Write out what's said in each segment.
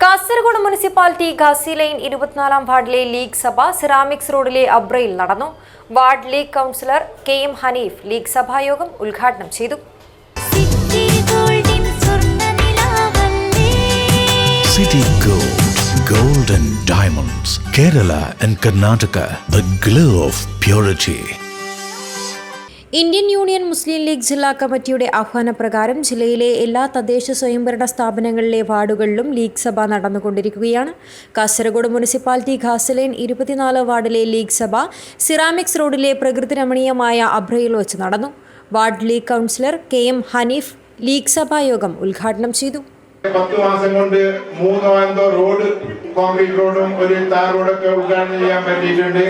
Kasaragod municipality Khasi line 24 വാർഡിലെ league സഭ ceramics റോഡിലെ അബ്രയിൽ നടന്നു. Ward league councillor KM Hanif league സഭായോഗം ഉദ്ഘാടനം ചെയ്തു. City Gold and Diamonds, Kerala and Karnataka, the glow of purity. Indian union Muslim league ജില്ലാ കമ്മിറ്റിയുടെ ആഹ്വാനപ്രകാരം ജില്ലയിലെ എല്ലാ തദ്ദേശ സ്വയംഭരണ സ്ഥാപനങ്ങളിലെ വാർഡുകളിലും ലീഗ് സഭ നടന്നുകൊണ്ടിരിക്കുകയാണ്. കാസർഗോഡ് മുനിസിപ്പാലിറ്റി ഘാസി ലൈൻ 24 വാർഡിലെ ലീഗ് സഭ സിറാമിക്സ് റോഡിലെ പ്രകൃതി രമണീയമായ അബ്രയിൽ വെച്ച് നടന്നു. Ward league councillor KM Hanif league സഭായോഗം ഉദ്ഘാടനം ചെയ്തു. 10 മാസം കൊണ്ട് 3 റോഡ്, കോൺക്രീറ്റ് റോഡും ഒരു ടാർ റോഡൊക്കെ ഉദ്ഘാടനം ചെയ്യാൻ പറ്റിയിട്ടുണ്ട്.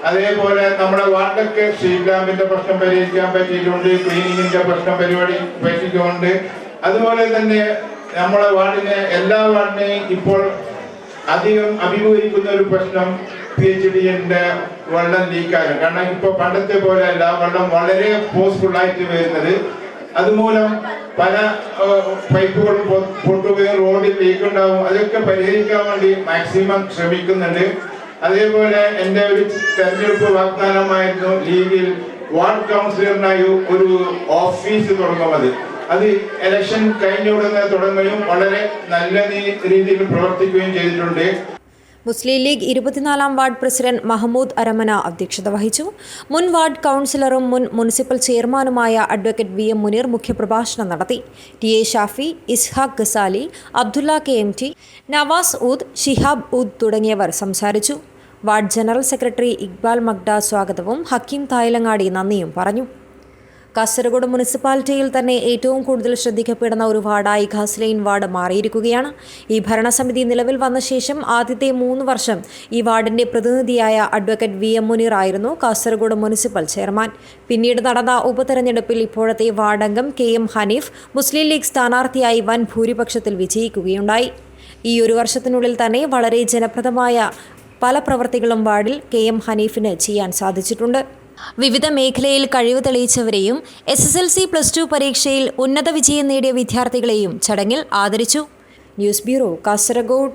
അതേപോലെ നമ്മുടെ വാർഡൊക്കെ സ്ട്രീറ്റ് ലാമ്പിന്റെ പ്രശ്നം പരിഹരിക്കാൻ പറ്റിയിട്ടുണ്ട്, ക്ലീനിങ്ങിന്റെ പ്രശ്നം പറ്റിയിട്ടുണ്ട്. അതുപോലെ തന്നെ നമ്മുടെ വാർഡിനെ എല്ലാ വാർഡിനെയും ഇപ്പോൾ അധികം അഭിമുഖീകരിക്കുന്ന ഒരു പ്രശ്നം PHDന്റെ വെള്ളം ലീക്കാണ്. കാരണം ഇപ്പൊ പണ്ടത്തെ പോലെ അല്ല, വെള്ളം വളരെ ഫോഴ്സ്ഫുൾ ആയിട്ട് വരുന്നത്. അതുമൂലം പല പൈപ്പുകളും പൊട്ടുകയും റോഡിൽ ലീക്ക് ഉണ്ടാവും. അതൊക്കെ പരിഹരിക്കാൻ വേണ്ടി മാക്സിമം ശ്രമിക്കുന്നുണ്ട്. അതേപോലെ എൻ്റെ ഒരു തെരഞ്ഞെടുപ്പ് വാഗ്ദാനമായിരുന്നു ലീഗിൽ വാർഡ് കൗൺസിലറിനായി ഒരു ഓഫീസ് തുടങ്ങുന്നത്. അത് ഇലക്ഷൻ കഴിഞ്ഞ ഉടനെ തുടങ്ങുകയും വളരെ നല്ല രീതിയിൽ പ്രവർത്തിക്കുകയും ചെയ്തിട്ടുണ്ട്. മുസ്ലിം ലീഗ് 24 വാർഡ് പ്രസിഡന്റ് മഹമ്മൂദ് അരമന അധ്യക്ഷത വഹിച്ചു. മുൻ വാർഡ് കൗൺസിലറും മുൻ മുനിസിപ്പൽ ചെയർമാനുമായ അഡ്വക്കേറ്റ് VM മുനീർ മുഖ്യപ്രഭാഷണം നടത്തി. TA ഷാഫി, ഇസ്ഹാഖ് ഗസാലി, അബ്ദുള്ള KMT, നവാസ് ഊദ്, ഷിഹാബ് ഊദ് തുടങ്ങിയവർ സംസാരിച്ചു. വാർഡ് ജനറൽ സെക്രട്ടറി ഇക്ബാൽ മഗ്ഡ സ്വാഗതവും ഹക്കീം തായിലങ്ങാടി നന്ദിയും പറഞ്ഞു. കാസർഗോഡ് മുനിസിപ്പാലിറ്റിയിൽ തന്നെ ഏറ്റവും കൂടുതൽ ശ്രദ്ധിക്കപ്പെടുന്ന ഒരു വാർഡായി ഘാസി ലൈൻ വാർഡ് മാറിയിരിക്കുകയാണ്. ഈ ഭരണസമിതി നിലവിൽ വന്ന ശേഷം ആദ്യത്തെ 3 വർഷം ഈ വാർഡിന്റെ പ്രതിനിധിയായ അഡ്വക്കേറ്റ് VM മുനീർ ആയിരുന്നു കാസർഗോഡ് മുനിസിപ്പൽ ചെയർമാൻ. പിന്നീട് നടന്ന ഉപതെരഞ്ഞെടുപ്പിൽ ഇപ്പോഴത്തെ വാർഡംഗം KM ഹനീഫ് മുസ്ലിം ലീഗ് സ്ഥാനാർത്ഥിയായി വൻ ഭൂരിപക്ഷത്തിൽ വിജയിക്കുകയുണ്ടായി. ഈ ഒരു വർഷത്തിനുള്ളിൽ തന്നെ വളരെ ജനപ്രദമായ പല പ്രവൃത്തികളും വാർഡിൽ KM ഹനീഫിന് ചെയ്യാൻ സാധിച്ചിട്ടുണ്ട്. വിവിധ മേഖലയിൽ കഴിവ് തെളിയിച്ചവരെയും SSLC+2 പരീക്ഷയിൽ ഉന്നത വിജയം നേടിയ വിദ്യാർത്ഥികളെയും ചടങ്ങിൽ ആദരിച്ചു. News bureau, Kasaragod.